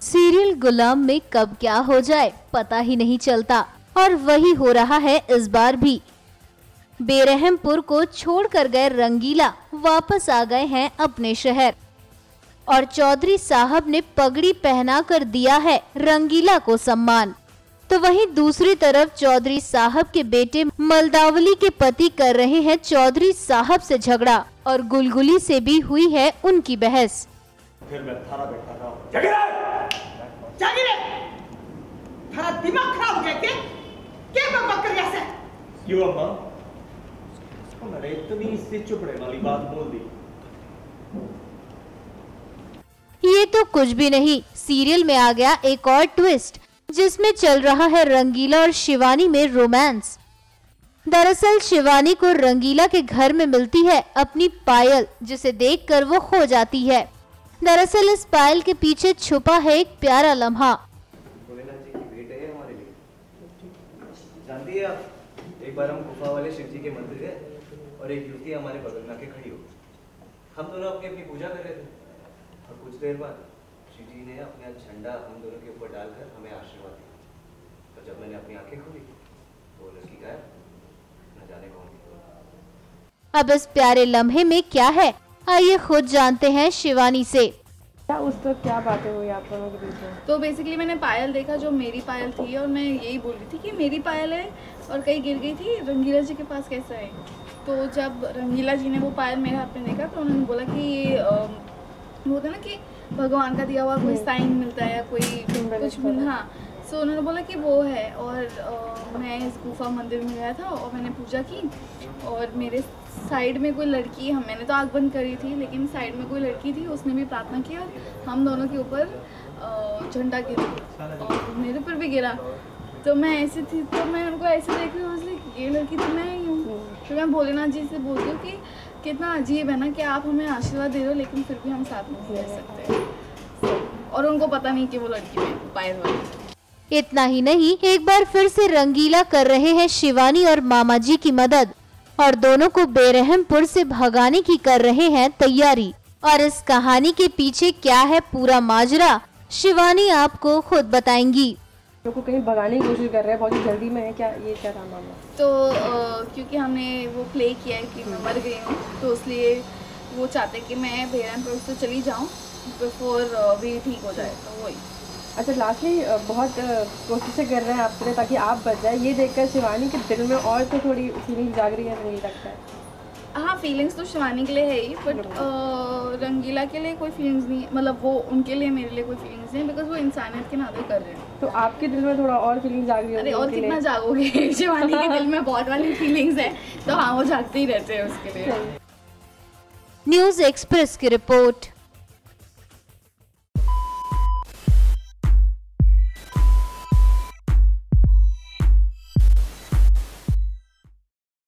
Serial गुलाम में कब क्या हो जाए पता ही नहीं चलता, और वही हो रहा है इस बार भी। बेरहमपुर को छोड़कर गए रंगीला वापस आ गए हैं अपने शहर, और चौधरी साहब ने पगड़ी पहनाकर दिया है रंगीला को सम्मान। तो वहीं दूसरी तरफ चौधरी साहब के बेटे मलदावली के पति कर रहे हैं चौधरी साहब से झगड़ा, और गुलगुली से भी हुई है उनकी बहस। फिर मैं थारा बैठा था। थारा दिमाग खराब हो गया क्या बकबक कर रहा है? क्यों अम्मा? मैंने इतनी से चुपड़े वाली बात बोल दी। ये तो कुछ भी नहीं, सीरियल में आ गया एक और ट्विस्ट, जिसमें चल रहा है रंगीला और शिवानी में रोमांस। दरअसल शिवानी को रंगीला के घर में मिलती है अपनी पायल, जिसे देखकर वो खो जाती है। दरअसल इस पायल के पीछे छुपा है एक प्यारा लम्हा। भोलेनाथ जी की भेंट है हमारे लिए। जानती है आप, एक बार हम गुफा वाले शिव जी के मंदिर गए और एक युवती हमारे बगल में आके खड़ी हो। हम दोनों अपनी अपनी पूजा कर रहे थे, और कुछ देर बाद शिव जी ने अपना झंडा हम दोनों के ऊपर डालकर हमें आशीर्वाद दिया। तो जब मैंने अपनी आंखें खोली तो वो लड़की गायब, न जाने कौन थी। अब इस प्यारे लम्हे में क्या है, आइए खुद जानते हैं शिवानी से। क्या उस वक्त क्या बातें हुई आप दोनों के बीच में? तो बेसिकली मैंने पायल देखा जो मेरी पायल थी, और मैं यही बोल रही थी कि मेरी पायल है और कहीं गिर गई थी, रंगीला जी के पास कैसे है। तो जब रंगीला जी ने वो पायल मेरे हाथ में देखा तो उन्होंने बोला कि ये होता है ना कि भगवान का दिया हुआ कोई साइन मिलता है या कोई कुछ, हाँ। सो उन्होंने बोला कि वो है, और मैं इस गुफा मंदिर में गया था और मैंने पूजा की, और मेरे साइड में कोई लड़की, मैंने तो आँख बंद करी थी, लेकिन साइड में कोई लड़की थी, उसने भी प्रार्थना की और हम दोनों के ऊपर झंडा गिरा और मेरे ऊपर भी गिरा। तो मैं ऐसी थी, तो मैं उनको ऐसे देख रही हूँ, ये लड़की तो मैं ही हूँ। तो मैं भोलेनाथ जी से बोलती हूँ कि कितना अजीब है ना कि आप हमें आशीर्वाद दे रहे हो लेकिन फिर भी हम साथ में नहीं रह सकते, और उनको पता नहीं कि वो लड़की में पायल वाली। इतना ही नहीं, एक बार फिर से रंगीला कर रहे हैं शिवानी और मामा जी की मदद, और दोनों को बेरहमपुर से भगाने की कर रहे हैं तैयारी। और इस कहानी के पीछे क्या है पूरा माजरा, शिवानी आपको खुद बताएंगी। को कहीं भगाने की कोशिश कर रहे हैं, बहुत ही जल्दी में है क्या, ये क्या था मामला? तो क्योंकि हमने वो प्ले किया है कि मैं मर गई हूँ, तो इसलिए वो चाहते कि मैं बेरहमपुर से चली जाऊँ बिफोर भी ठीक हो जाए, तो वही। अच्छा, लास्टली बहुत कोशिशें कर रहे हैं आपसे ताकि आप बच जाए, ये देखकर शिवानी के दिल में और तो थोड़ी फीलिंग जाग रही है, नहीं लगता है? हाँ, फीलिंग्स तो शिवानी के लिए है ही, बट रंगीला के लिए कोई फीलिंग्स नहीं, मतलब वो उनके लिए मेरे लिए कोई फीलिंग्स नहीं, बिकॉज वो इंसानियत के नाते कर रहे हैं। तो आपके दिल में थोड़ा और फीलिंग जाग रही है? अरे और कितना जागोगे, शिवानी के दिल में बहुत वाली फीलिंग्स है, तो हाँ वो जागते ही रहते हैं उसके लिए। न्यूज़ एक्सप्रेस की रिपोर्ट।